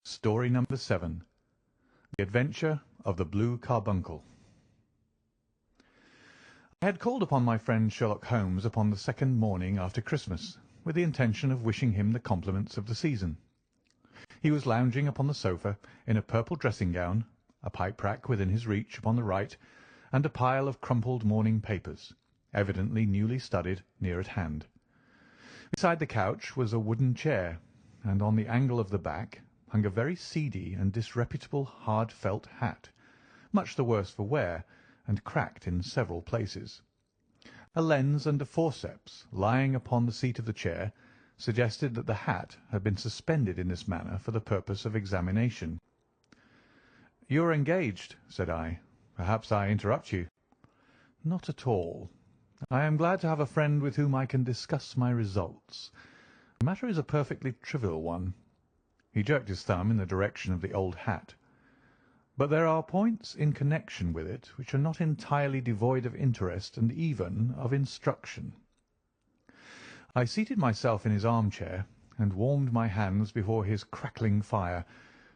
Story number 7. The Adventure of the Blue Carbuncle. I had called upon my friend Sherlock Holmes upon the second morning after Christmas, with the intention of wishing him the compliments of the season. He was lounging upon the sofa in a purple dressing-gown, a pipe-rack within his reach upon the right, and a pile of crumpled morning papers, evidently newly studied, near at hand. Beside the couch was a wooden chair, and on the angle of the back hung a very seedy and disreputable hard felt hat, much the worse for wear, and cracked in several places. A lens and a forceps lying upon the seat of the chair suggested that the hat had been suspended in this manner for the purpose of examination. "You are engaged," said I. "Perhaps I interrupt you." "Not at all. I am glad to have a friend with whom I can discuss my results. The matter is a perfectly trivial one." He jerked his thumb in the direction of the old hat. "But there are points in connection with it which are not entirely devoid of interest and even of instruction." I seated myself in his armchair and warmed my hands before his crackling fire,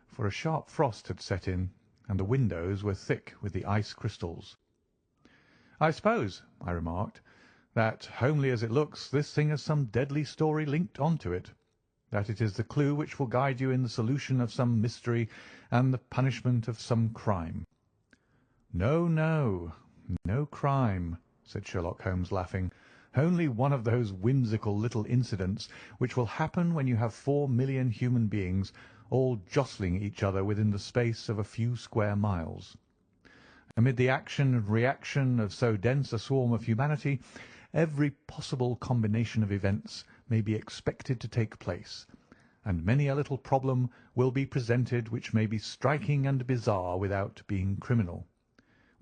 for a sharp frost had set in, and the windows were thick with the ice crystals. "I suppose," I remarked, "that, homely as it looks, this thing has some deadly story linked on to it, that it is the clue which will guide you in the solution of some mystery and the punishment of some crime." "No, no, no crime," said Sherlock Holmes, laughing. "Only one of those whimsical little incidents which will happen when you have 4,000,000 human beings all jostling each other within the space of a few square miles. Amid the action and reaction of so dense a swarm of humanity, every possible combination of events may be expected to take place, and many a little problem will be presented which may be striking and bizarre without being criminal.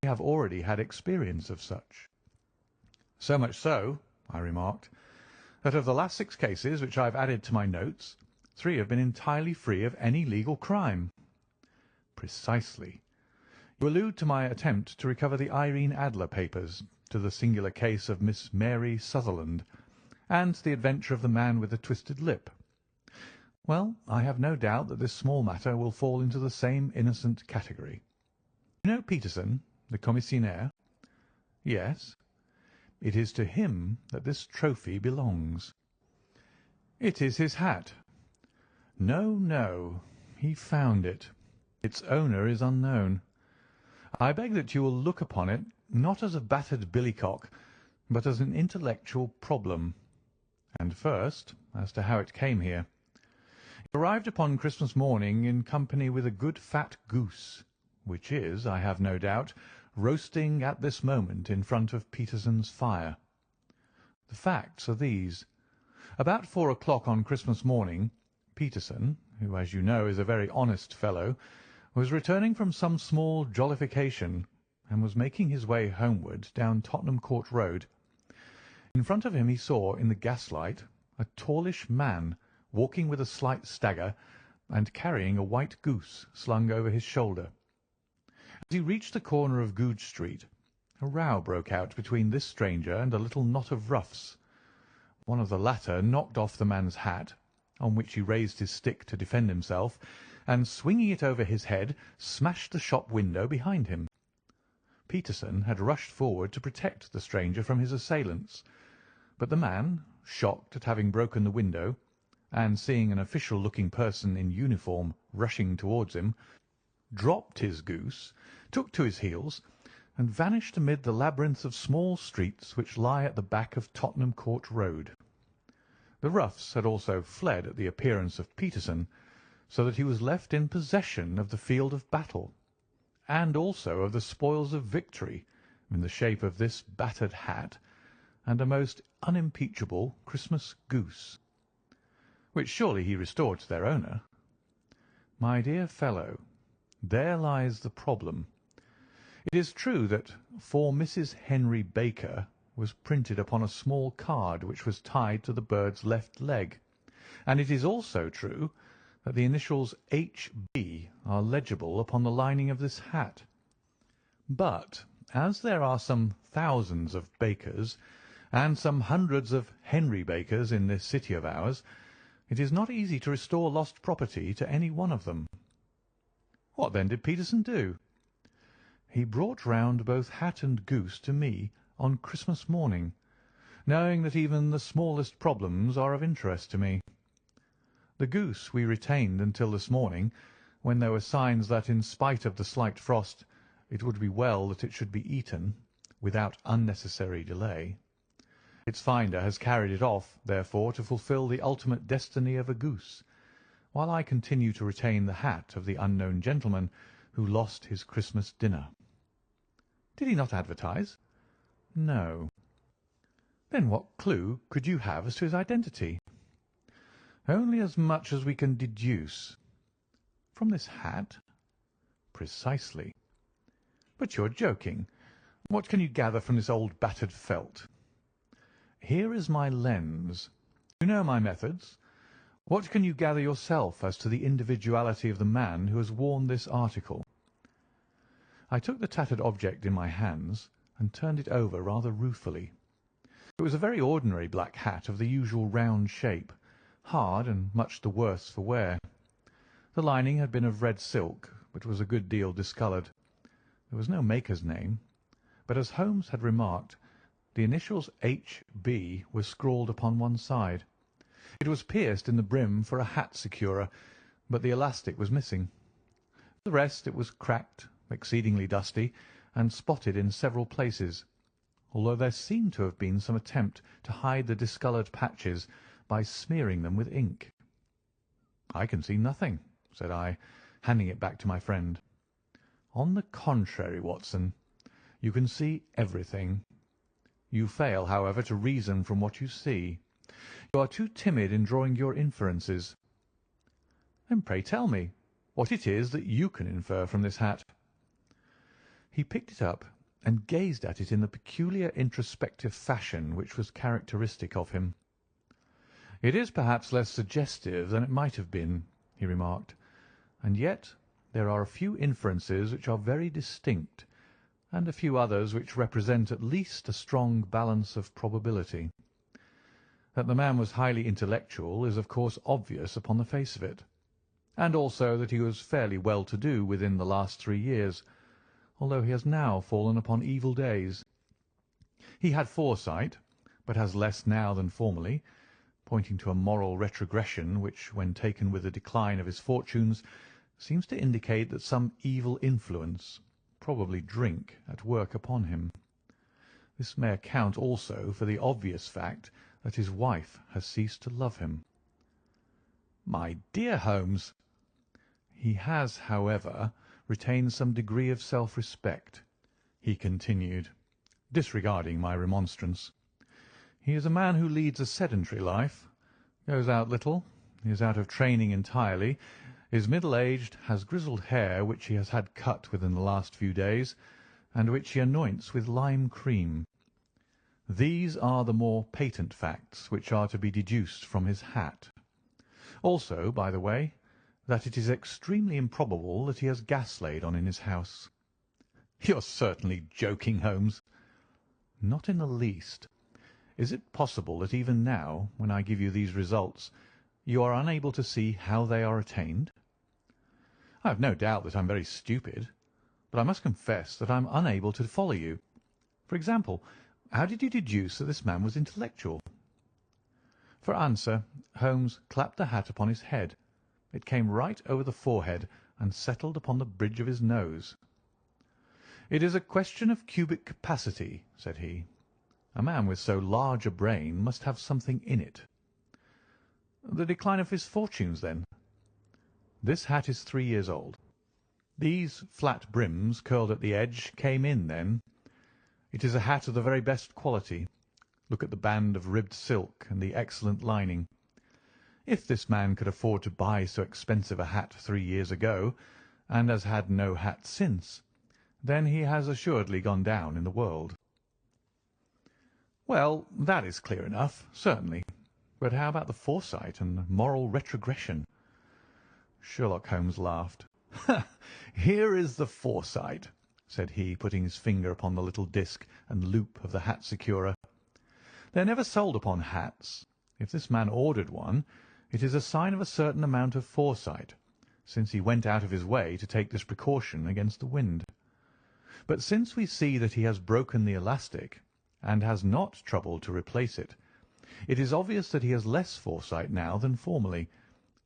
We have already had experience of such." "So much so," I remarked, "that of the last 6 cases which I have added to my notes, 3 have been entirely free of any legal crime." "Precisely. You allude to my attempt to recover the Irene Adler papers, to the singular case of Miss Mary Sutherland, and to the adventure of the man with the twisted lip. Well, I have no doubt that this small matter will fall into the same innocent category. You know Peterson, the commissionaire?" "Yes." "It is to him that this trophy belongs." "It is his hat." "No, no. He found it. Its owner is unknown. I beg that you will look upon it, not as a battered billycock, but as an intellectual problem. And first, as to how it came here. It arrived upon Christmas morning in company with a good fat goose, which is, I have no doubt, roasting at this moment in front of Peterson's fire. The facts are these. About 4 o'clock on Christmas morning, Peterson, who, as you know, is a very honest fellow, was returning from some small jollification, and was making his way homeward down Tottenham Court Road. In front of him he saw, in the gaslight, a tallish man walking with a slight stagger, and carrying a white goose slung over his shoulder. As he reached the corner of Goodge Street, a row broke out between this stranger and a little knot of roughs. One of the latter knocked off the man's hat, on which he raised his stick to defend himself, and, swinging it over his head, smashed the shop window behind him. Peterson had rushed forward to protect the stranger from his assailants, but the man, shocked at having broken the window, and seeing an official-looking person in uniform rushing towards him, dropped his goose, took to his heels, and vanished amid the labyrinth of small streets which lie at the back of Tottenham Court Road. The roughs had also fled at the appearance of Peterson, so that he was left in possession of the field of battle, and also of the spoils of victory, in the shape of this battered hat and a most unimpeachable Christmas goose, which surely he restored to their owner. My dear fellow, there lies the problem. It is true that "For Mrs. Henry Baker" was printed upon a small card which was tied to the bird's left leg, and it is also true that the initials H.B. are legible upon the lining of this hat. But as there are some thousands of Bakers and some hundreds of Henry Bakers in this city of ours, it is not easy to restore lost property to any one of them, What then did Peterson do? He brought round both hat and goose to me on Christmas morning, knowing that even the smallest problems are of interest to me. The goose we retained until this morning, when there were signs that, in spite of the slight frost, it would be well that it should be eaten without unnecessary delay. Its finder has carried it off, therefore, to fulfil the ultimate destiny of a goose, while I continue to retain the hat of the unknown gentleman who lost his Christmas dinner. Did he not advertise? No. Then what clue could you have as to his identity? Only as much as we can deduce. From this hat? Precisely. But you're joking. What can you gather from this old battered felt? Here is my lens. You know my methods. What can you gather yourself as to the individuality of the man who has worn this article? I took the tattered object in my hands and turned it over rather ruefully. It was a very ordinary black hat of the usual round shape, hard and much the worse for wear. The lining had been of red silk, but was a good deal discoloured. There was no maker's name, but as Holmes had remarked, the initials H.B. were scrawled upon one side. It was pierced in the brim for a hat securer, but the elastic was missing. For the rest it was cracked, exceedingly dusty, and spotted in several places, although there seemed to have been some attempt to hide the discoloured patches by smearing them with ink. "I can see nothing," said I, handing it back to my friend. "On the contrary, Watson, you can see everything. You fail, however, to reason from what you see. You are too timid in drawing your inferences. Then pray tell me what it is that you can infer from this hat." He picked it up and gazed at it in the peculiar introspective fashion which was characteristic of him. "It is perhaps less suggestive than it might have been," he remarked, "and yet there are a few inferences which are very distinct, and a few others which represent at least a strong balance of probability. That the man was highly intellectual is of course obvious upon the face of it, and also that he was fairly well-to-do within the last 3 years, although he has now fallen upon evil days. He had foresight, but has less now than formerly, pointing to a moral retrogression which, when taken with the decline of his fortunes, seems to indicate that some evil influence, probably drink, at work upon him. This may account also for the obvious fact that his wife has ceased to love him." "My dear Holmes!" "He has, however, retained some degree of self-respect," he continued, disregarding my remonstrance. "He is a man who leads a sedentary life, goes out little, is out of training entirely, is middle-aged, has grizzled hair which he has had cut within the last few days, and which he anoints with lime cream. These are the more patent facts which are to be deduced from his hat. Also, by the way, that it is extremely improbable that he has gas laid on in his house." "You're certainly joking, Holmes." "Not in the least. Is it possible that even now, when I give you these results, you are unable to see how they are attained?" "I have no doubt that I am very stupid, but I must confess that I am unable to follow you. For example, how did you deduce that this man was intellectual?" For answer, Holmes clapped the hat upon his head. It came right over the forehead and settled upon the bridge of his nose. "It is a question of cubic capacity," said he. "A man with so large a brain must have something in it." "The decline of his fortunes, then?" "This hat is 3 years old. These flat brims curled at the edge came in then. It is a hat of the very best quality. Look at the band of ribbed silk and the excellent lining. If this man could afford to buy so expensive a hat 3 years ago, and has had no hat since, then he has assuredly gone down in the world." "Well, that is clear enough, certainly. But how about the foresight and moral retrogression?" Sherlock Holmes laughed. "Here is the foresight," said he, putting his finger upon the little disc and loop of the hat securer. "They are never sold upon hats. If this man ordered one, it is a sign of a certain amount of foresight, since he went out of his way to take this precaution against the wind. But since we see that he has broken the elastic, and has not troubled to replace it, it is obvious that he has less foresight now than formerly,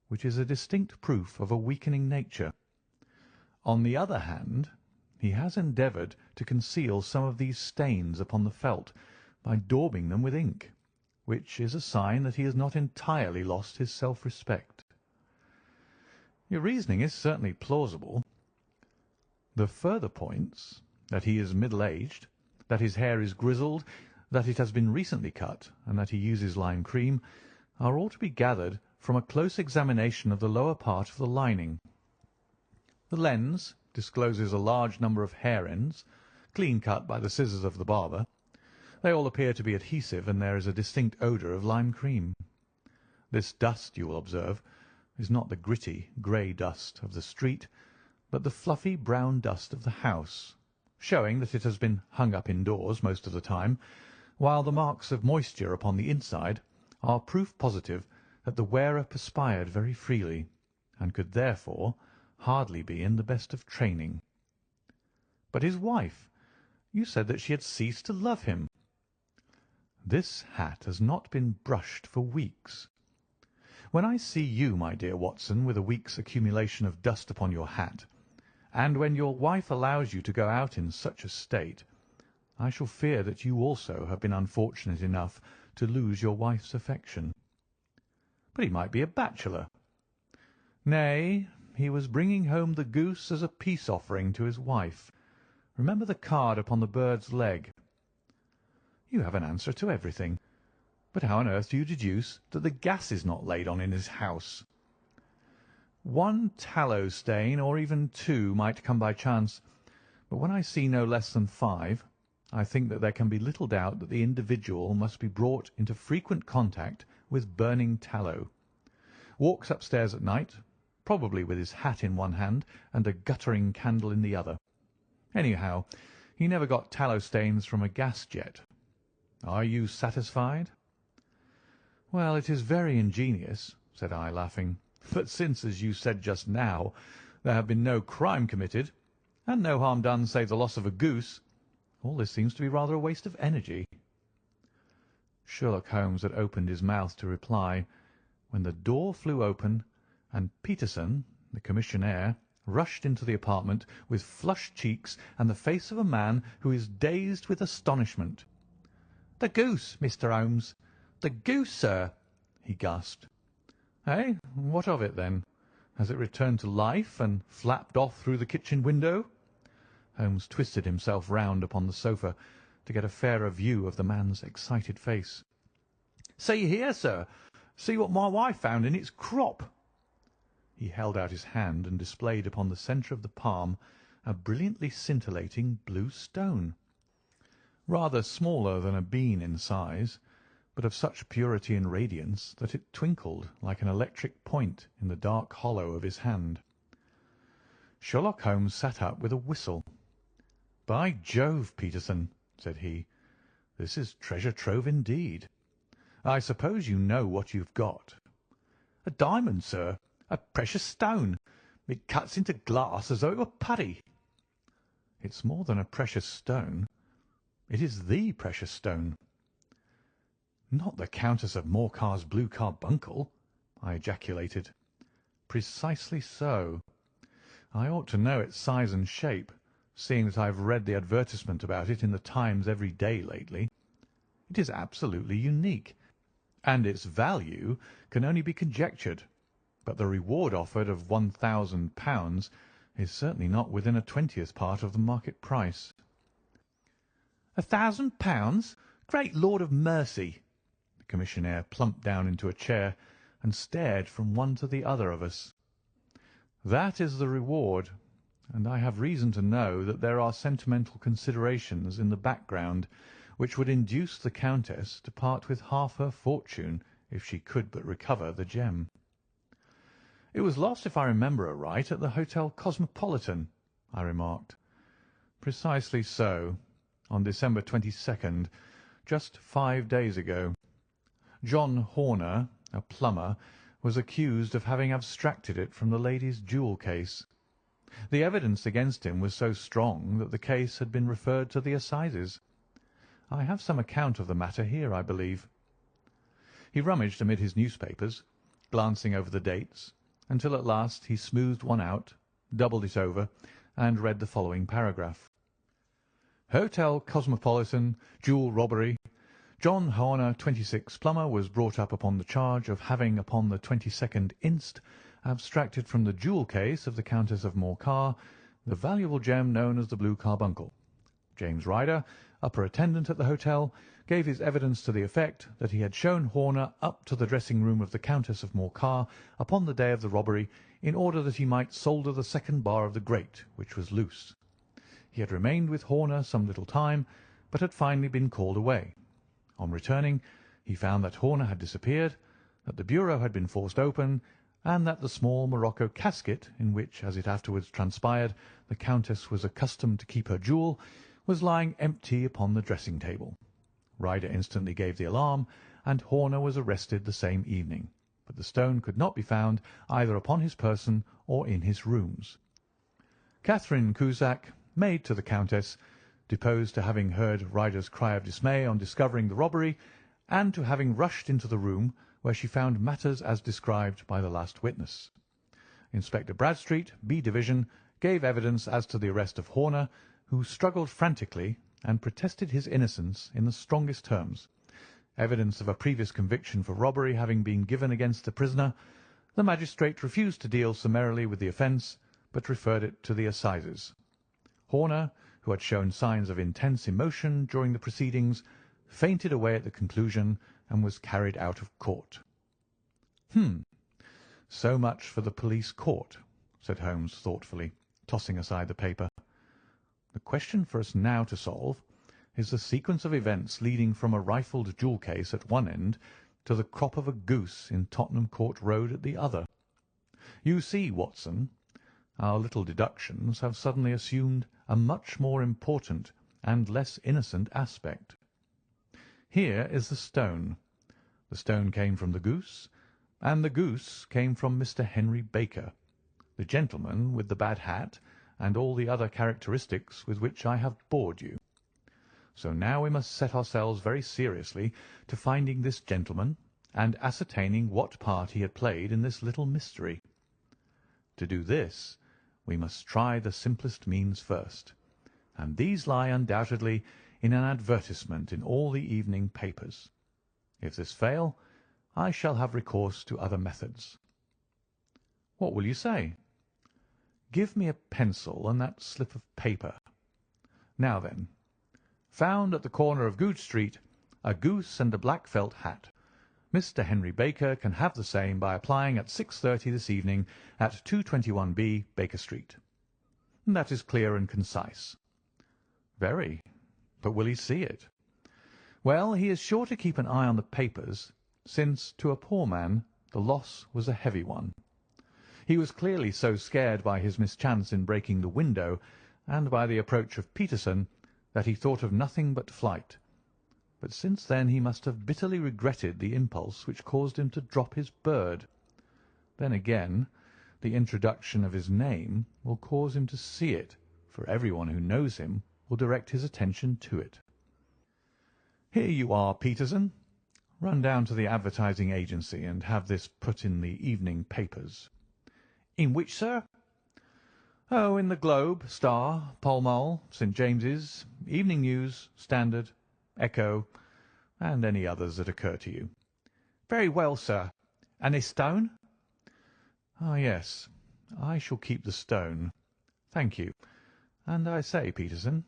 which is a distinct proof of a weakening nature. On the other hand, he has endeavoured to conceal some of these stains upon the felt by daubing them with ink, which is a sign that he has not entirely lost his self-respect. Your reasoning is certainly plausible. The further points, that he is middle-aged, that his hair is grizzled, that it has been recently cut, and that he uses lime cream, are all to be gathered from a close examination of the lower part of the lining. The lens discloses a large number of hair ends, clean cut by the scissors of the barber. They all appear to be adhesive, and there is a distinct odour of lime cream. This dust, you will observe, is not the gritty, grey dust of the street, but the fluffy brown dust of the house, showing that it has been hung up indoors most of the time, while the marks of moisture upon the inside are proof positive that the wearer perspired very freely, and could therefore hardly be in the best of training. But his wife, you said that she had ceased to love him. This hat has not been brushed for weeks. When I see you, my dear Watson, with a week's accumulation of dust upon your hat, and when your wife allows you to go out in such a state, I shall fear that you also have been unfortunate enough to lose your wife's affection. But he might be a bachelor. Nay, he was bringing home the goose as a peace offering to his wife. Remember the card upon the bird's leg. You have an answer to everything. But how on earth do you deduce that the gas is not laid on in his house? One tallow stain, or even two, might come by chance, but when I see no less than 5, I think that there can be little doubt that the individual must be brought into frequent contact with burning tallow. Walks upstairs at night, probably with his hat in one hand and a guttering candle in the other. Anyhow, he never got tallow stains from a gas jet. Are you satisfied? Well, it is very ingenious, said I, laughing. But since, as you said just now, there have been no crime committed, and no harm done save the loss of a goose, all this seems to be rather a waste of energy. Sherlock Holmes had opened his mouth to reply, when the door flew open, and Peterson, the commissionaire, rushed into the apartment with flushed cheeks and the face of a man who is dazed with astonishment. "The goose, Mr. Holmes! The goose, sir!" he gasped. "Eh? What of it, then? Has it returned to life and flapped off through the kitchen window?" Holmes twisted himself round upon the sofa to get a fairer view of the man's excited face. "See here, sir! See what my wife found in its crop!" He held out his hand and displayed upon the centre of the palm a brilliantly scintillating blue stone, rather smaller than a bean in size, but of such purity and radiance that it twinkled like an electric point in the dark hollow of his hand. Sherlock Holmes sat up with a whistle. "By Jove, Peterson," said he, "this is treasure trove indeed. I suppose you know what you've got." "A diamond, sir. A precious stone. It cuts into glass as though it were putty." "It's more than a precious stone. It is the precious stone." "Not the Countess of Morcar's blue carbuncle?" I ejaculated. "Precisely so. I ought to know its size and shape, seeing that I have read the advertisement about it in the Times every day lately. It is absolutely unique, and its value can only be conjectured, but the reward offered of £1,000 is certainly not within a 20th part of the market price." £1,000? Great Lord of mercy! The commissionaire plumped down into a chair and stared from one to the other of us. "That is the reward, and I have reason to know that there are sentimental considerations in the background which would induce the Countess to part with half her fortune if she could but recover the gem." "It was lost, if I remember aright, at the Hotel Cosmopolitan," I remarked. "Precisely so, on December 22nd, just 5 days ago. John Horner, a plumber, was accused of having abstracted it from the lady's jewel case. The evidence against him was so strong that the case had been referred to the assizes. I have some account of the matter here, I believe." He rummaged amid his newspapers, glancing over the dates, until at last he smoothed one out, doubled it over, and read the following paragraph. "Hotel Cosmopolitan, jewel robbery. John Horner, 26, plumber, was brought up upon the charge of having, upon the 22nd inst., abstracted from the jewel case of the Countess of Morcar the valuable gem known as the blue carbuncle. James Ryder, upper attendant at the hotel, gave his evidence to the effect that he had shown Horner up to the dressing-room of the Countess of Morcar upon the day of the robbery in order that he might solder the second bar of the grate, which was loose. He had remained with Horner some little time, but had finally been called away. On returning, he found that Horner had disappeared, that the bureau had been forced open, and that the small morocco casket, in which, as it afterwards transpired, the Countess was accustomed to keep her jewel, was lying empty upon the dressing-table. Ryder instantly gave the alarm, and Horner was arrested the same evening, but the stone could not be found either upon his person or in his rooms. Catherine Cusack, maid to the Countess, deposed to having heard Ryder's cry of dismay on discovering the robbery, and to having rushed into the room where she found matters as described by the last witness. Inspector Bradstreet, B Division, gave evidence as to the arrest of Horner, who struggled frantically and protested his innocence in the strongest terms. Evidence of a previous conviction for robbery having been given against the prisoner, the magistrate refused to deal summarily with the offence, but referred it to the assizes. Horner, who had shown signs of intense emotion during the proceedings, fainted away at the conclusion and was carried out of court. So much for the police court," said Holmes thoughtfully, tossing aside the paper. "The question for us now to solve is the sequence of events leading from a rifled jewel case at one end to the crop of a goose in Tottenham Court Road at the other. You see, Watson, our little deductions have suddenly assumed a much more important and less innocent aspect. Here is the stone. The stone came from the goose, and the goose came from Mr. Henry Baker, the gentleman with the bad hat and all the other characteristics with which I have bored you. So now we must set ourselves very seriously to finding this gentleman and ascertaining what part he had played in this little mystery. To do this, we must try the simplest means first, and these lie undoubtedly in an advertisement in all the evening papers. If this fail, I shall have recourse to other methods. What will you say? Give me a pencil and that slip of paper. Now then, found at the corner of Goodge Street a goose and a black felt hat. Mr. Henry Baker can have the same by applying at 6:30 this evening at 221B Baker Street. That is clear and concise. Very. But will he see it? Well, he is sure to keep an eye on the papers, since to a poor man the loss was a heavy one. He was clearly so scared by his mischance in breaking the window and by the approach of Peterson that he thought of nothing but flight. But since then he must have bitterly regretted the impulse which caused him to drop his bird. Then again, the introduction of his name will cause him to see it, for everyone who knows him will direct his attention to it. Here you are, Peterson. Run down to the advertising agency and have this put in the evening papers. In which, sir? Oh, in the Globe, Star, Pall Mall, St. James's, Evening News, Standard, Echo, and any others that occur to you. Very well, sir. And this stone? Ah, yes. I shall keep the stone. Thank you. And I say, Peterson,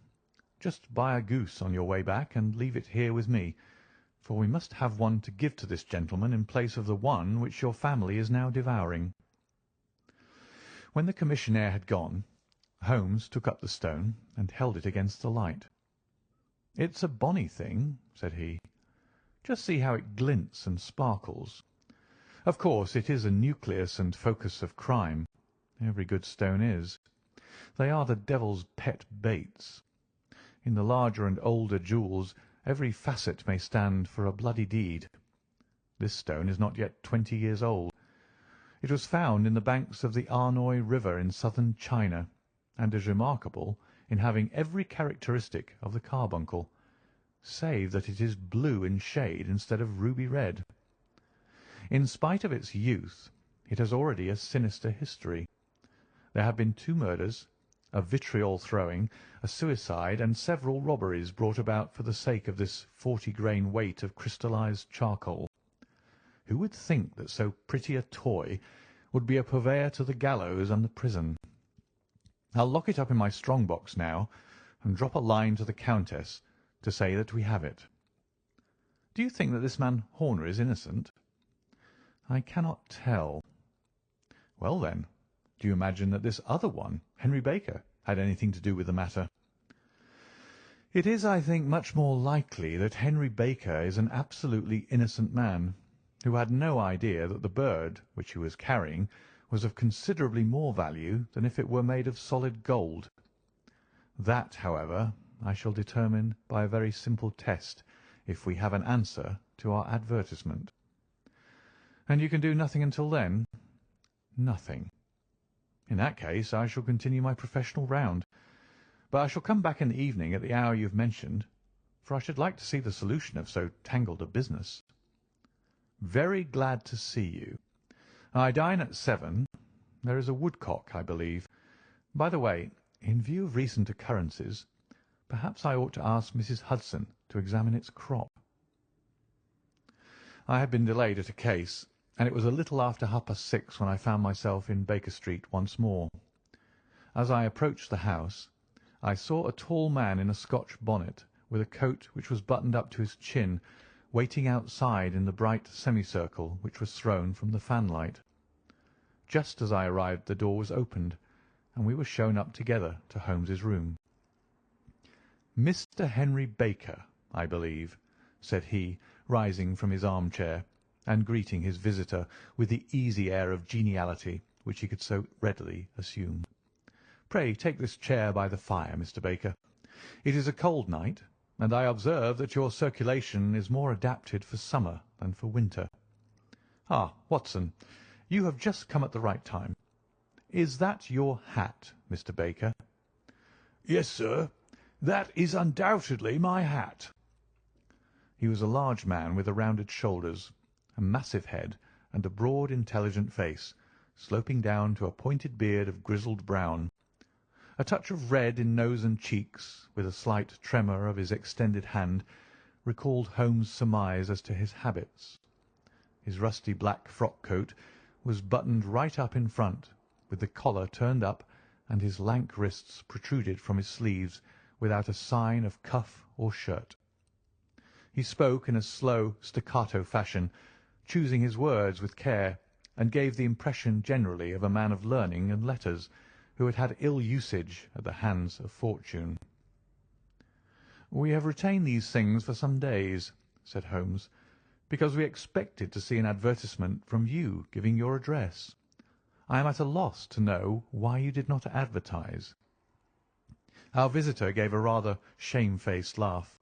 just buy a goose on your way back and leave it here with me, for we must have one to give to this gentleman in place of the one which your family is now devouring. When the commissionaire had gone, Holmes took up the stone and held it against the light. "It's a bonny thing," said he. "Just see how it glints and sparkles. Of course, it is a nucleus and focus of crime. Every good stone is. They are the devil's pet baits. In the larger and older jewels every facet may stand for a bloody deed. This stone is not yet 20 years old, It was found in the banks of the Arnoy River in southern China, and is remarkable in having every characteristic of the carbuncle, save that it is blue in shade instead of ruby red. In spite of its youth, it has already a sinister history. There have been 2 murders, a vitriol throwing, a suicide, and several robberies brought about for the sake of this 40-grain weight of crystallized charcoal. Who would think that so pretty a toy would be a purveyor to the gallows and the prison? I'll lock it up in my strong-box now, and drop a line to the Countess to say that we have it. Do you think that this man Horner is innocent? I cannot tell. Well, then, do you imagine that this other one, Henry Baker, had anything to do with the matter? It is, I think, much more likely that Henry Baker is an absolutely innocent man, who had no idea that the bird which he was carrying was of considerably more value than if it were made of solid gold. That, however, I shall determine by a very simple test if we have an answer to our advertisement. And you can do nothing until then? Nothing. In that case, I shall continue my professional round, but I shall come back in the evening at the hour you have mentioned, for I should like to see the solution of so tangled a business. Very glad to see you. I dine at 7. There is a woodcock, I believe. By the way, in view of recent occurrences, perhaps I ought to ask Mrs. Hudson to examine its crop. I had been delayed at a case, and it was a little after 6:30 when I found myself in Baker Street once more. As I approached the house, I saw a tall man in a Scotch bonnet, with a coat which was buttoned up to his chin, waiting outside in the bright semicircle which was thrown from the fanlight. Just as I arrived, the door was opened, and we were shown up together to Holmes's room. "Mr. Henry Baker, I believe," said he, rising from his armchair, and greeting his visitor with the easy air of geniality which he could so readily assume. "Pray take this chair by the fire, Mr. Baker. It is a cold night, and I observe that your circulation is more adapted for summer than for winter. Ah, Watson, you have just come at the right time. Is that your hat, Mr. Baker?" "Yes, sir, that is undoubtedly my hat." He was a large man with rounded shoulders, a massive head, and a broad, intelligent face, sloping down to a pointed beard of grizzled brown. A touch of red in nose and cheeks, with a slight tremor of his extended hand, recalled Holmes' surmise as to his habits. His rusty black frock-coat was buttoned right up in front, with the collar turned up, and his lank wrists protruded from his sleeves without a sign of cuff or shirt. He spoke in a slow, staccato fashion, choosing his words with care, and gave the impression generally of a man of learning and letters, who had had ill usage at the hands of fortune. "We have retained these things for some days," said Holmes, "because we expected to see an advertisement from you giving your address. I am at a loss to know why you did not advertise." Our visitor gave a rather shamefaced laugh.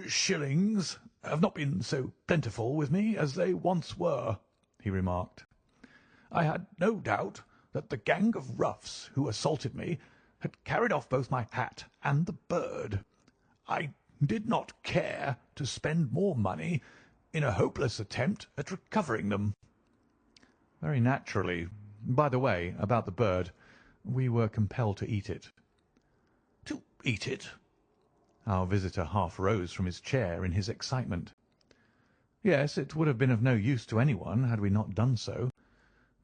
"Shillings have not been so plentiful with me as they once were," he remarked. "I had no doubt that the gang of roughs who assaulted me had carried off both my hat and the bird. I did not care to spend more money in a hopeless attempt at recovering them." "Very naturally. By the way, about the bird, we were compelled to eat it." "To eat it?" Our visitor half rose from his chair in his excitement. "Yes, it would have been of no use to anyone had we not done so.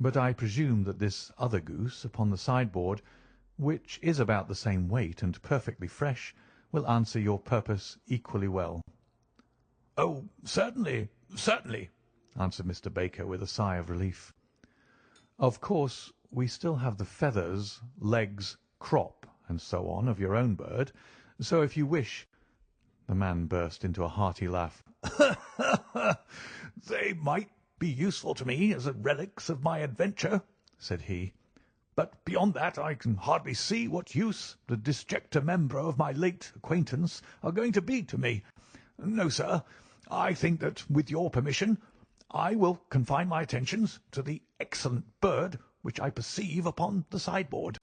But I presume that this other goose upon the sideboard, which is about the same weight and perfectly fresh, will answer your purpose equally well." "Oh, certainly, certainly," answered Mr. Baker with a sigh of relief. "Of course, we still have the feathers, legs, crop, and so on of your own bird, so if you wish—" The man burst into a hearty laugh. "They might be useful to me as relics of my adventure," said he, "but beyond that I can hardly see what use the disjecta membra of my late acquaintance are going to be to me. No, sir, I think that, with your permission, I will confine my attentions to the excellent bird which I perceive upon the sideboard."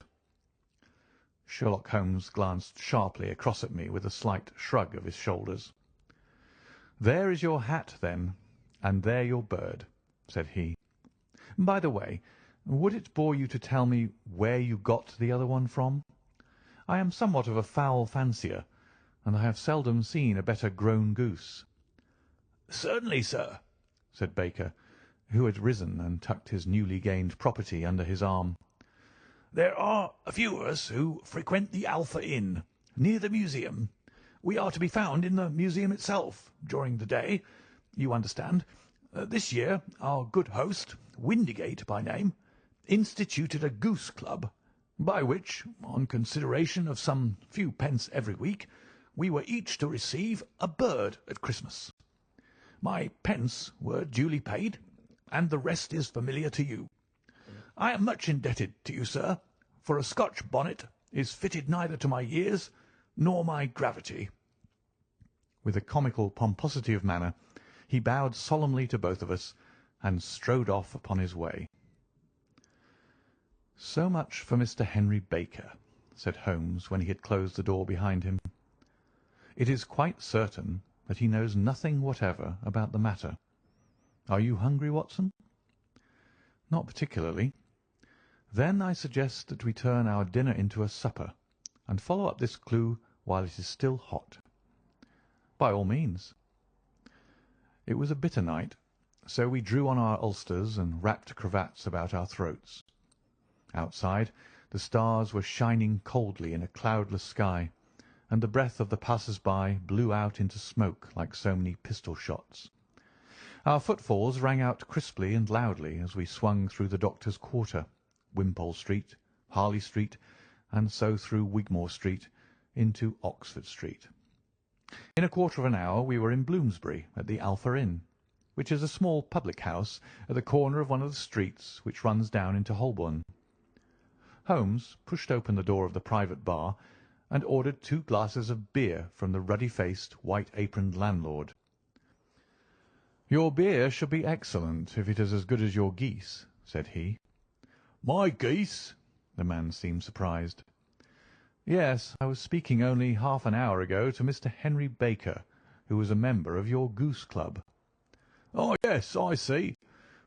Sherlock Holmes glanced sharply across at me with a slight shrug of his shoulders. "There is your hat, then, and there your bird," said he. "By the way, would it bore you to tell me where you got the other one from? I am somewhat of a fowl fancier, and I have seldom seen a better grown goose." "Certainly, sir," said Baker, who had risen and tucked his newly gained property under his arm. "There are a few of us who frequent the Alpha Inn, near the museum. We are to be found in the museum itself during the day, you understand. This year our good host, Windigate by name, instituted a goose club, by which, on consideration of some few pence every week, we were each to receive a bird at Christmas. My pence were duly paid, and the rest is familiar to you. I am much indebted to you, sir, for a Scotch bonnet is fitted neither to my years nor my gravity." With a comical pomposity of manner, he bowed solemnly to both of us and strode off upon his way. "So much for Mr. Henry Baker," said Holmes when he had closed the door behind him. "It is quite certain that he knows nothing whatever about the matter. Are you hungry, Watson?" "Not particularly." "Then I suggest that we turn our dinner into a supper, and follow up this clue while it is still hot." "By all means." It was a bitter night, so we drew on our ulsters and wrapped cravats about our throats. Outside, the stars were shining coldly in a cloudless sky, and the breath of the passers-by blew out into smoke like so many pistol shots. Our footfalls rang out crisply and loudly as we swung through the Doctor's Quarter, Wimpole Street, Harley Street, and so through Wigmore Street into Oxford Street. In a quarter of an hour we were in Bloomsbury at the Alpha Inn, which is a small public house at the corner of one of the streets which runs down into Holborn. Holmes pushed open the door of the private bar and ordered 2 glasses of beer from the ruddy-faced, white-aproned landlord. "Your beer should be excellent if it is as good as your geese," said he. "My geese?" The man seemed surprised. "Yes, I was speaking only half an hour ago to Mr. Henry Baker, who was a member of your goose club." "Oh, yes, I see.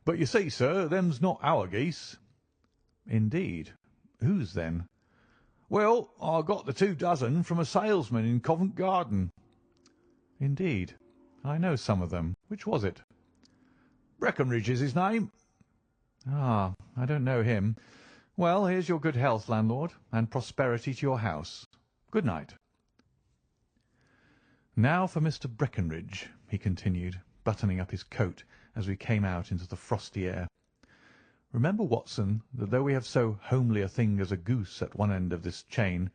But you see, sir, them's not our geese." "Indeed. Whose, then?" "Well, I got the 2 dozen from a salesman in Covent Garden." "Indeed. I know some of them. Which was it?" "Breckenridge is his name." "Ah, I don't know him. Well, here's your good health, landlord, and prosperity to your house. Good night." "Now for Mr. Breckenridge," he continued, buttoning up his coat as we came out into the frosty air. "Remember, Watson, that though we have so homely a thing as a goose at one end of this chain,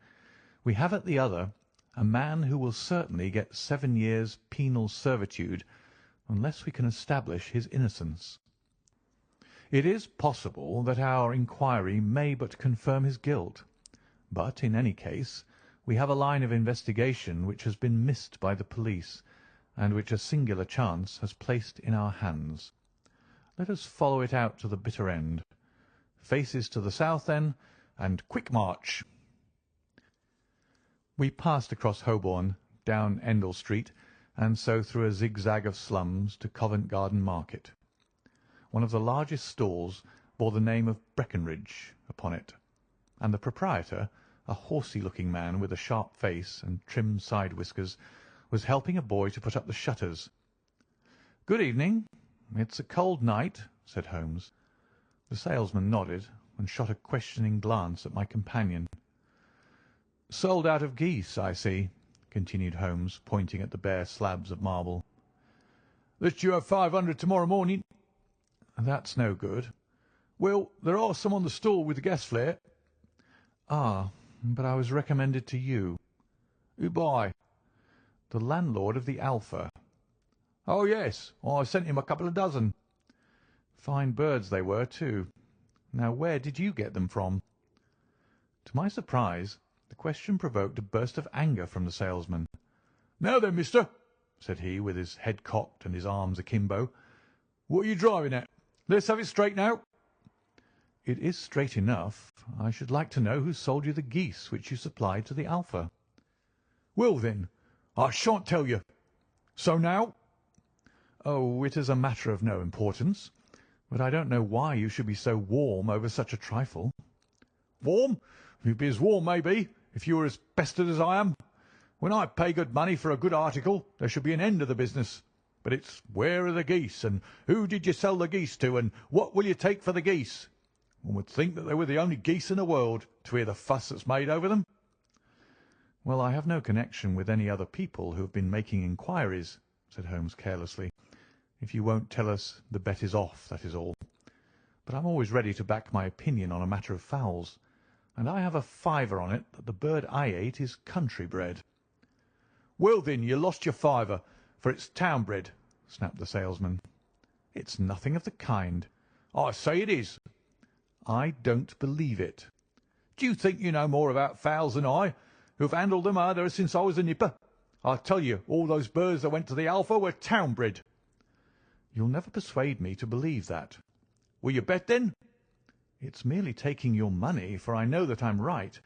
we have at the other a man who will certainly get 7 years' penal servitude unless we can establish his innocence. It is possible that our inquiry may but confirm his guilt, but in any case we have a line of investigation which has been missed by the police, and which a singular chance has placed in our hands. Let us follow it out to the bitter end. Faces to the south, then, and quick march." We passed across Holborn, down Endell Street, and so through a zigzag of slums to Covent Garden Market. One of the largest stalls bore the name of Breckenridge upon it, and the proprietor, a horsey-looking man with a sharp face and trim side whiskers, was helping a boy to put up the shutters. "Good evening. It's a cold night," said Holmes. The salesman nodded and shot a questioning glance at my companion. "Sold out of geese, I see," continued Holmes, pointing at the bare slabs of marble. "Let you have 500 tomorrow morning." "That's no good." "Well, there are some on the stall with the gas flare." "Ah, but I was recommended to you." "Who by?" "The landlord of the Alpha." "Oh, yes, I sent him a couple of dozen." "Fine birds they were, too. Now, where did you get them from?" To my surprise, the question provoked a burst of anger from the salesman. "Now then, mister," said he, with his head cocked and his arms akimbo, "what are you driving at? Let's have it straight now." "It is straight enough. I should like to know who sold you the geese which you supplied to the Alpha." "Well, then, I shan't tell you. So now?" "Oh, it is a matter of no importance. But I don't know why you should be so warm over such a trifle." "Warm? You'd be as warm, maybe, if you were as pestered as I am. When I pay good money for a good article, there should be an end of the business. But it's where are the geese, and who did you sell the geese to, and what will you take for the geese? One would think that they were the only geese in the world, to hear the fuss that's made over them." "Well, I have no connection with any other people who have been making inquiries," said Holmes carelessly. "If you won't tell us, the bet is off, that is all. But I'm always ready to back my opinion on a matter of fowls, and I have a fiver on it that the bird I ate is country bred." "Well, then, you lost your fiver, for it's town bred," snapped the salesman. "It's nothing of the kind." "I say it is." "I don't believe it." "Do you think you know more about fowls than I, who have handled them ever since I was a nipper? I tell you, all those birds that went to the Alpha were town bred." "You'll never persuade me to believe that." "Will you bet, then?" "It's merely taking your money, for I know that I'm right.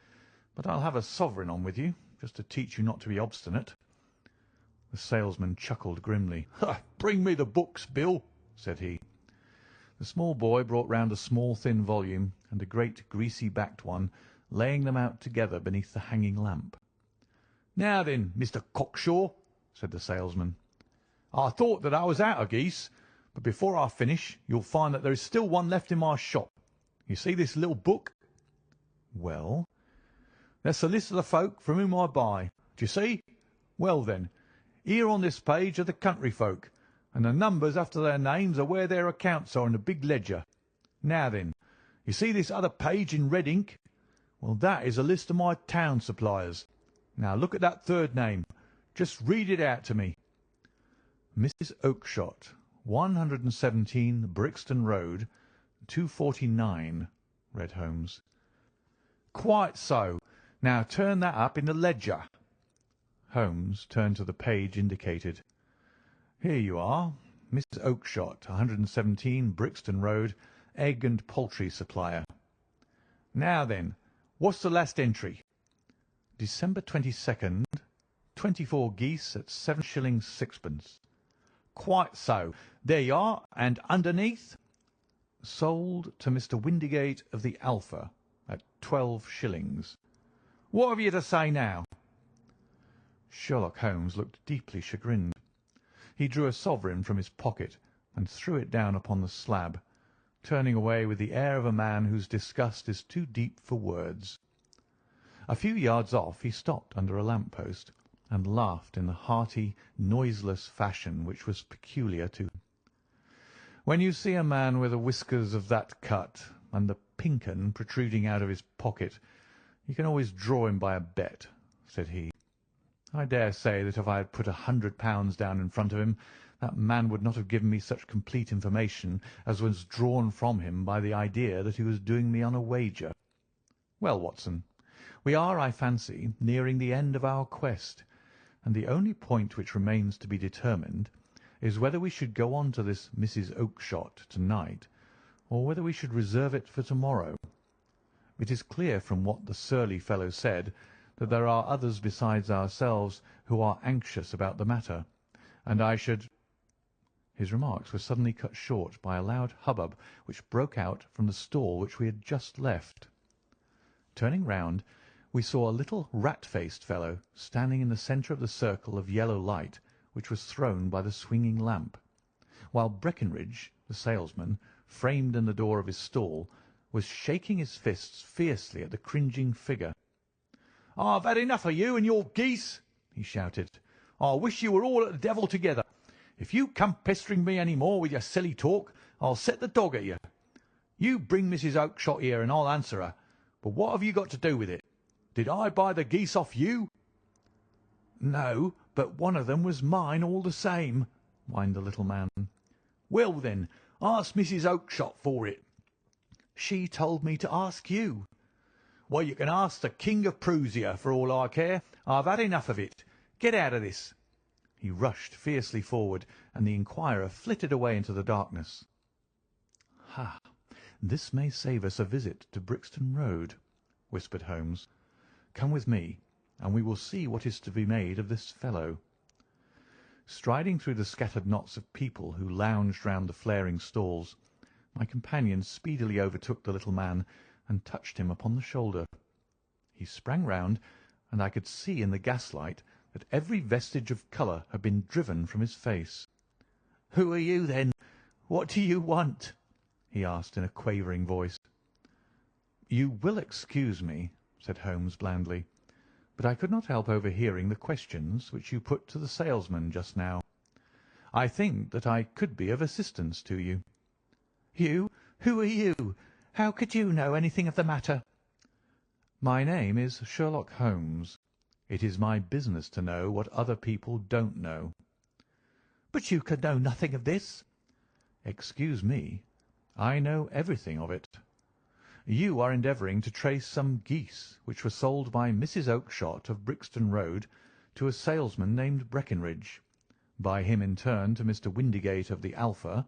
But I'll have a sovereign on with you, just to teach you not to be obstinate." The salesman chuckled grimly. "Bring me the books, Bill," said he. The small boy brought round a small thin volume and a great greasy-backed one, laying them out together beneath the hanging lamp. "Now then, Mr. Cockshaw," said the salesman, "I thought that I was out of geese, but before I finish you'll find that there is still one left in my shop. You see this little book? "Well?" "That's the list of the folk from whom I buy. Do you see? Well, then, here on this page are the country folk, and the numbers after their names are where their accounts are in the big ledger. Now then, you see this other page in red ink? Well, that is a list of my town suppliers. Now look at that third name. Just read it out to me." "Mrs. Oakshott, 117 Brixton Road, 249, read Holmes. "Quite so. Now turn that up in the ledger." Holmes turned to the page indicated. "Here you are. Mrs. Oakshott, 117 Brixton Road, egg and poultry supplier." "Now then, what's the last entry?" "December 22nd, 24 geese at 7 shillings 6pence." "Quite so. There you are. And underneath?" "Sold to Mr. Windigate of the Alpha at 12 shillings. What have you to say now?" Sherlock Holmes looked deeply chagrined. He drew a sovereign from his pocket and threw it down upon the slab, turning away with the air of a man whose disgust is too deep for words. A few yards off he stopped under a lamp-post and laughed in the hearty, noiseless fashion which was peculiar to him. "When you see a man with the whiskers of that cut and the pink 'un protruding out of his pocket, you can always draw him by a bet," said he. "I dare say that if I had put £100 down in front of him, that man would not have given me such complete information as was drawn from him by the idea that he was doing me on a wager. Well, Watson, we are, I fancy, nearing the end of our quest, and the only point which remains to be determined is whether we should go on to this Mrs. Oakshott to-night, or whether we should reserve it for to-morrow. It is clear from what the surly fellow said that there are others besides ourselves who are anxious about the matter, and I should—" His remarks were suddenly cut short by a loud hubbub which broke out from the stall which we had just left. Turning round, we saw a little rat-faced fellow standing in the centre of the circle of yellow light which was thrown by the swinging lamp, while Breckinridge, the salesman, framed in the door of his stall, was shaking his fists fiercely at the cringing figure. "I've had enough of you and your geese," he shouted. "I wish you were all at the devil together. If you come pestering me any more with your silly talk, I'll set the dog at you. You bring Mrs. Oakshott here and I'll answer her. But what have you got to do with it? Did I buy the geese off you?" "No, but one of them was mine all the same," whined the little man. "Well, then, ask Mrs. Oakshott for it." "She told me to ask you." "Well, you can ask the King of Prussia for all I care. I've had enough of it. Get out of this." He rushed fiercely forward, and the inquirer flitted away into the darkness. "Ha! "This may save us a visit to Brixton Road," whispered Holmes. "Come with me, and we will see what is to be made of this fellow." Striding through the scattered knots of people who lounged round the flaring stalls, my companion speedily overtook the little man and touched him upon the shoulder. He sprang round, and I could see in the gaslight that every vestige of colour had been driven from his face. "Who are you, then? What do you want?" he asked in a quavering voice. "You will excuse me," said Holmes blandly, "but I could not help overhearing the questions which you put to the salesman just now. I think that I could be of assistance to you." "You? Who are you? How could you know anything of the matter?" "My name is Sherlock Holmes. It is my business to know what other people don't know." "But you can know nothing of this." "Excuse me, I know everything of it. You are endeavouring to trace some geese which were sold by Mrs. Oakshott of Brixton Road to a salesman named Breckinridge, by him in turn to Mr. Windigate of the Alpha,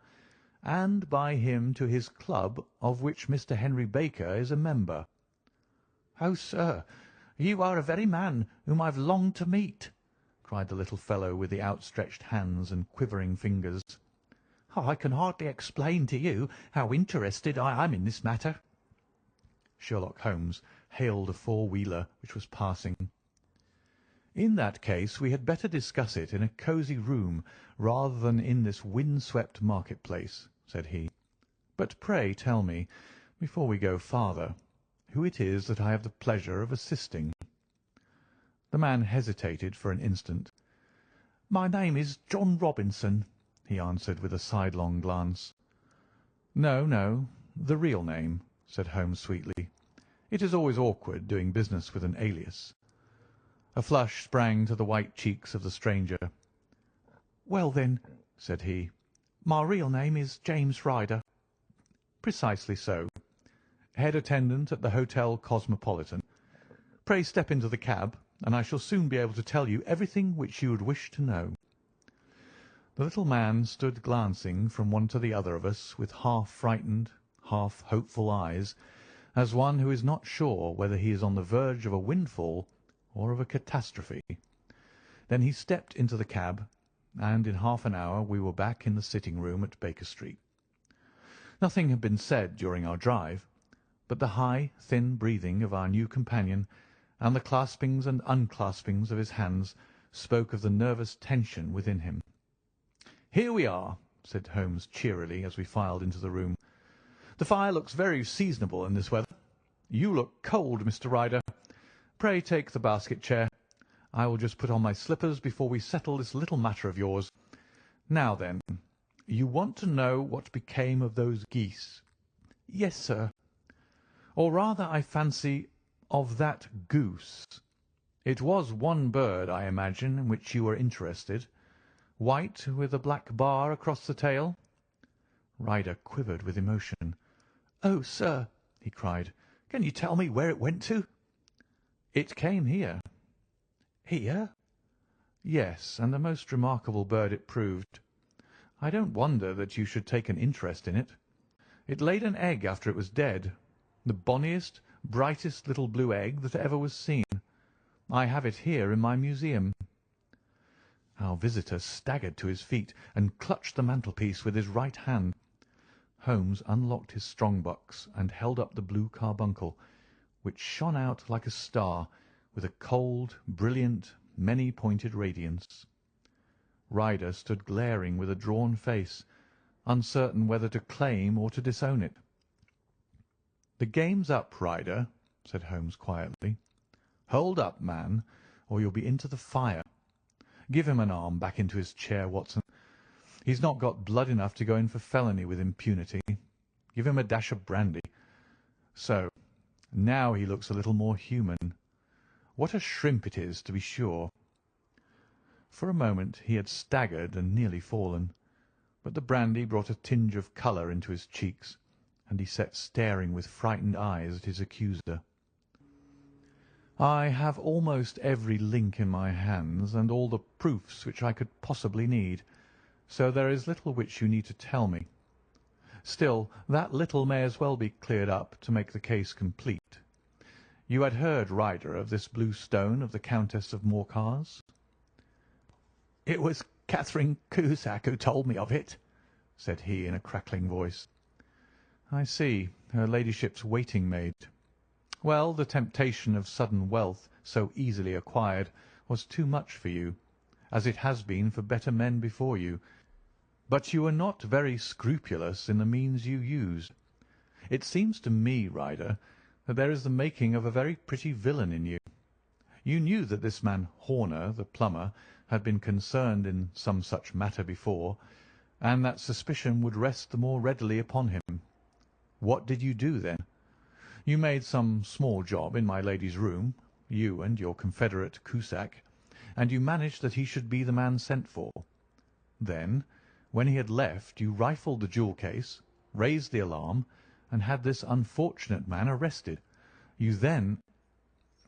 and by him to his club, of which Mr. Henry Baker is a member." "Oh, sir, you are a very man whom I've longed to meet," cried the little fellow with the outstretched hands and quivering fingers. "I can hardly explain to you how interested I am in this matter." Sherlock Holmes hailed a four-wheeler which was passing. "In that case we had better discuss it in a cosy room rather than in this wind-swept market-place," said he. "But pray tell me, before we go farther, who it is that I have the pleasure of assisting." The man hesitated for an instant. "My name is John Robinson," he answered with a sidelong glance. "No, no, the real name," said Holmes sweetly. "It is always awkward doing business with an alias." A flush sprang to the white cheeks of the stranger. "Well, then," said he, "my real name is James Ryder." "Precisely so. Head attendant at the Hotel Cosmopolitan. Pray step into the cab, and I shall soon be able to tell you everything which you would wish to know." The little man stood glancing from one to the other of us with half-frightened, half-hopeful eyes, as one who is not sure whether he is on the verge of a windfall or of a catastrophe. Then he stepped into the cab, and in half an hour we were back in the sitting-room at Baker Street. Nothing had been said during our drive, but the high, thin breathing of our new companion and the claspings and unclaspings of his hands spoke of the nervous tension within him. "Here we are," said Holmes cheerily as we filed into the room. "The fire looks very seasonable in this weather. You look cold, Mr. Ryder. Pray take the basket chair. I will just put on my slippers before we settle this little matter of yours. Now then, you want to know what became of those geese?" "Yes, sir." "Or rather, I fancy, of that goose. It was one bird, I imagine, in which you were interested. White, with a black bar across the tail?" Ryder quivered with emotion. "Oh, sir," he cried, "can you tell me where it went to?" "It came here." "Here?" "Yes, and a most remarkable bird it proved. I don't wonder that you should take an interest in it. It laid an egg after it was dead, the bonniest, brightest little blue egg that ever was seen. I have it here in my museum." Our visitor staggered to his feet and clutched the mantelpiece with his right hand. Holmes unlocked his strong-box and held up the blue carbuncle, which shone out like a star with a cold, brilliant, many-pointed radiance. Ryder stood glaring with a drawn face, uncertain whether to claim or to disown it. "The game's up, Ryder," said Holmes quietly. "Hold up, man, or you'll be into the fire. Give him an arm back into his chair, Watson. He's not got blood enough to go in for felony with impunity. Give him a dash of brandy. So, now he looks a little more human. What a shrimp it is, to be sure." For a moment he had staggered and nearly fallen, but the brandy brought a tinge of colour into his cheeks, and he sat staring with frightened eyes at his accuser. "I have almost every link in my hands and all the proofs which I could possibly need, so there is little which you need to tell me. Still, that little may as well be cleared up to make the case complete. You had heard, Ryder, of this blue stone of the Countess of Morcar's?" "It was Catherine Cusack who told me of it," said he in a crackling voice. "I see. Her ladyship's waiting-maid. Well, the temptation of sudden wealth so easily acquired was too much for you, as it has been for better men before you. But you were not very scrupulous in the means you used. It seems to me, Ryder, that there is the making of a very pretty villain in you. You knew that this man Horner, the plumber, had been concerned in some such matter before, and that suspicion would rest the more readily upon him. What did you do then? You made some small job in my lady's room, you and your confederate Cusack, and you managed that he should be the man sent for. Then, when he had left, you rifled the jewel case, raised the alarm, and had this unfortunate man arrested. You then—"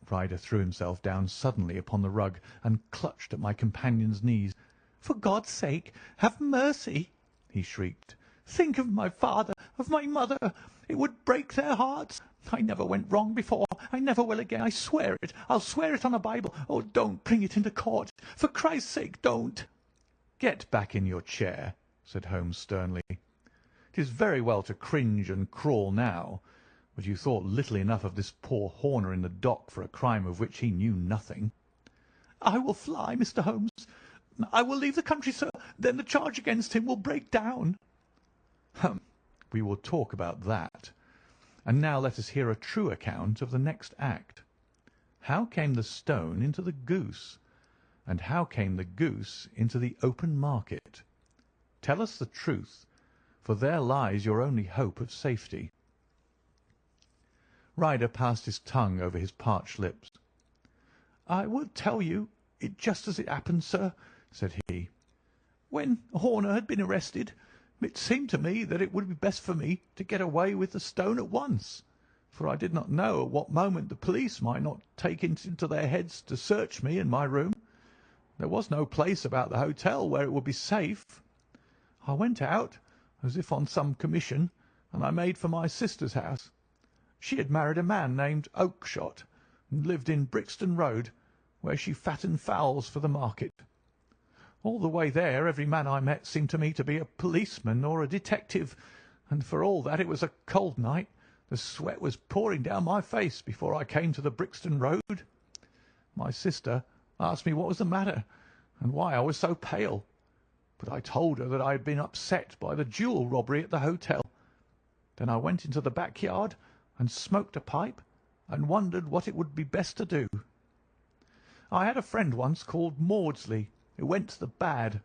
Ryder threw himself down suddenly upon the rug and clutched at my companion's knees. "For God's sake, have mercy!" he shrieked. "Think of my father, of my mother. It would break their hearts. I never went wrong before. I never will again. I swear it. I'll swear it on a Bible. Oh, don't bring it into court. For Christ's sake, don't." "Get back in your chair," said Holmes sternly. "It is very well to cringe and crawl now, but you thought little enough of this poor Horner in the dock for a crime of which he knew nothing." "I will fly, Mr. Holmes. I will leave the country, sir. Then the charge against him will break down." We will talk about that. And now let us hear a true account of the next act. How came the stone into the goose? And how came the goose into the open market? Tell us the truth, for there lies your only hope of safety." Ryder passed his tongue over his parched lips. "I will tell you it just as it happened, sir," said he. "When Horner had been arrested, it seemed to me that it would be best for me to get away with the stone at once, for I did not know at what moment the police might not take it into their heads to search me in my room. There was no place about the hotel where it would be safe. I went out, as if on some commission, and I made for my sister's house. She had married a man named Oakshott, and lived in Brixton Road, where she fattened fowls for the market. All the way there every man I met seemed to me to be a policeman or a detective, and for all that it was a cold night, the sweat was pouring down my face before I came to the Brixton Road. My sister asked me what was the matter, and why I was so pale, but I told her that I had been upset by the jewel robbery at the hotel. Then I went into the backyard and smoked a pipe, and wondered what it would be best to do. I had a friend once called Maudsley, who went to the bad,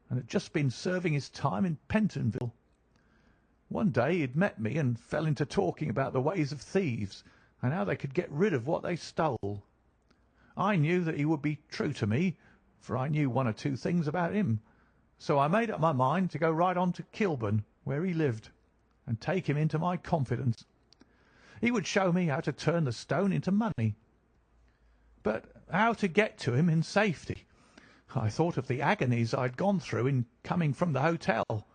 and had just been serving his time in Pentonville. One day he had met me and fell into talking about the ways of thieves, and how they could get rid of what they stole. I knew that he would be true to me, for I knew one or two things about him, so I made up my mind to go right on to Kilburn, where he lived, and take him into my confidence. He would show me how to turn the stone into money. But how to get to him in safety? I thought of the agonies I had gone through in coming from the hotel.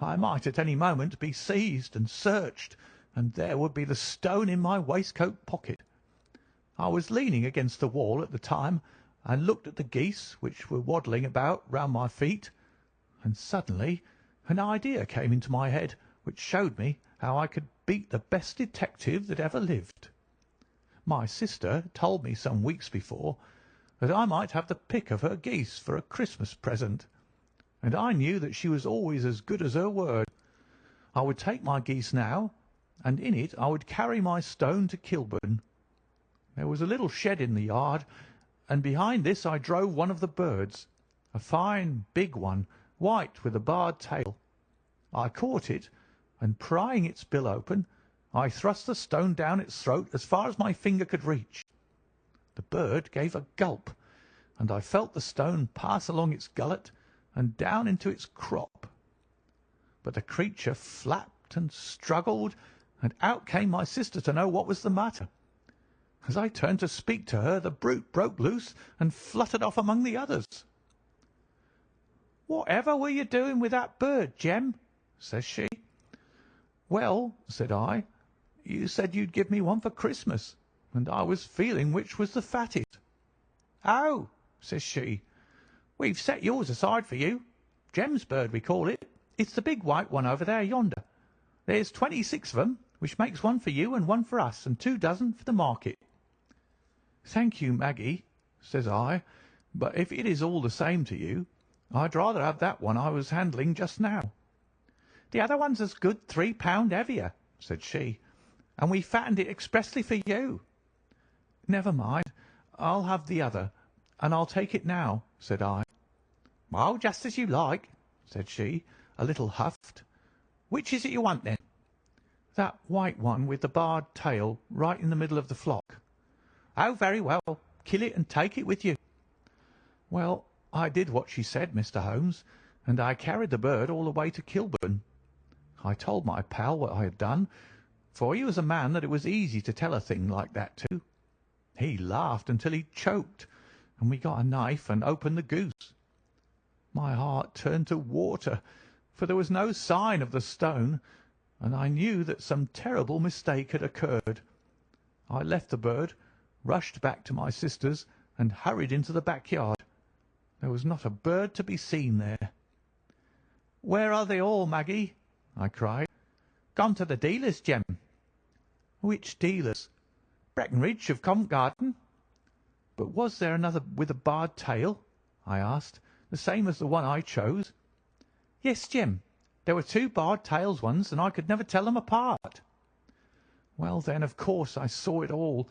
I might at any moment be seized and searched, and there would be the stone in my waistcoat pocket. I was leaning against the wall at the time, and looked at the geese which were waddling about round my feet, and suddenly an idea came into my head which showed me how I could beat the best detective that ever lived. My sister told me some weeks before that I might have the pick of her geese for a Christmas present, and I knew that she was always as good as her word. I would take my geese now, and in it I would carry my stone to Kilburn. There was a little shed in the yard, and behind this I drove one of the birds, a fine big one, white with a barred tail. I caught it, and prying its bill open, I thrust the stone down its throat as far as my finger could reach. The bird gave a gulp, and I felt the stone pass along its gullet and down into its crop. But the creature flapped and struggled, and out came my sister to know what was the matter. As I turned to speak to her, the brute broke loose and fluttered off among the others. "Whatever were you doing with that bird, Jem?" says she. "Well," said I, "you said you'd give me one for Christmas, and I was feeling which was the fattest." "Oh," says she, "we've set yours aside for you. Jem's bird, we call it. It's the big white one over there yonder. There's 26 of 'em, which makes one for you and one for us, and 2 dozen for the market." "Thank you, Maggie," says I, "but if it is all the same to you, I'd rather have that one I was handling just now." "The other one's as good 3 pound heavier," said she, "and we fattened it expressly for you." "Never mind, I'll have the other, and I'll take it now," said I. "Oh, just as you like," said she, a little huffed. "Which is it you want, then?" "That white one with the barred tail right in the middle of the flock." "Oh, very well. Kill it and take it with you." Well, I did what she said, Mr. Holmes, and I carried the bird all the way to Kilburn. I told my pal what I had done, for he was a man that it was easy to tell a thing like that to. He laughed until he choked, and we got a knife and opened the goose. My heart turned to water, for there was no sign of the stone, and I knew that some terrible mistake had occurred. I left the bird, rushed back to my sister's, and hurried into the backyard. There was not a bird to be seen there. "Where are they all, Maggie?" I cried. "Gone to the dealers, Jem." "Which dealers?" "Breckenridge of Covent Garden." "But was there another with a barred tail?" I asked, "the same as the one I chose?" "Yes, Jem. There were 2 barred tails once, and I could never tell them apart." Well, then, of course, I saw it all,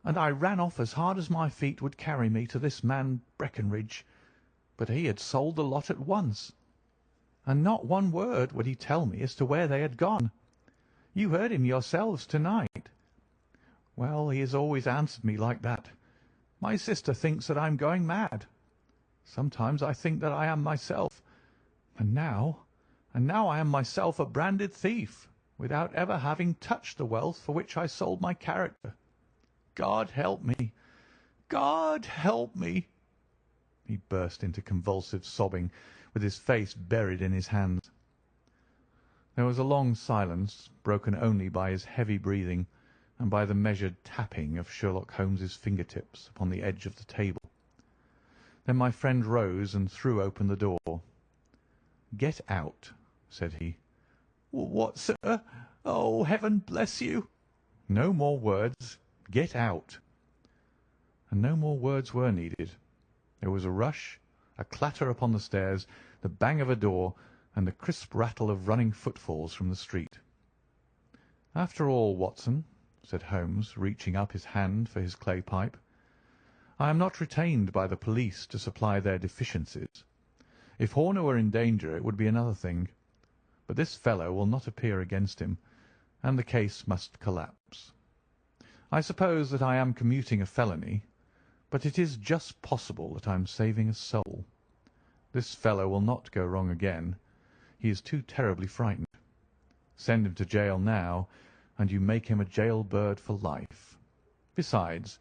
and I ran off as hard as my feet would carry me to this man Breckenridge. But he had sold the lot at once, and not one word would he tell me as to where they had gone. You heard him yourselves to-night. Well, he has always answered me like that. My sister thinks that I am going mad. Sometimes I think that I am myself, and now I am myself a branded thief, without ever having touched the wealth for which I sold my character. God help me! God help me!" He burst into convulsive sobbing, with his face buried in his hands. There was a long silence, broken only by his heavy breathing and by the measured tapping of Sherlock Holmes's fingertips upon the edge of the table. Then my friend rose and threw open the door. "Get out," said he. "What, sir? Oh, heaven bless you!" "No more words. Get out." And no more words were needed. There was a rush, a clatter upon the stairs, the bang of a door, and the crisp rattle of running footfalls from the street. "After all, Watson," said Holmes, reaching up his hand for his clay pipe, "I am not retained by the police to supply their deficiencies. If Horner were in danger it would be another thing, but this fellow will not appear against him, and the case must collapse. I suppose that I am commuting a felony, but it is just possible that I am saving a soul. This fellow will not go wrong again. He is too terribly frightened. Send him to jail now, and you make him a jail bird for life. Besides,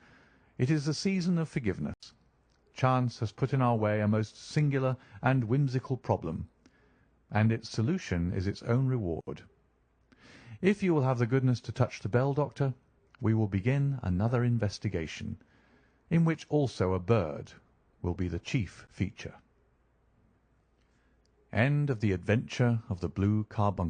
it is the season of forgiveness. Chance has put in our way a most singular and whimsical problem, and its solution is its own reward. If you will have the goodness to touch the bell, Doctor, we will begin another investigation, in which also a bird will be the chief feature." End of The Adventure of the Blue Carbuncle.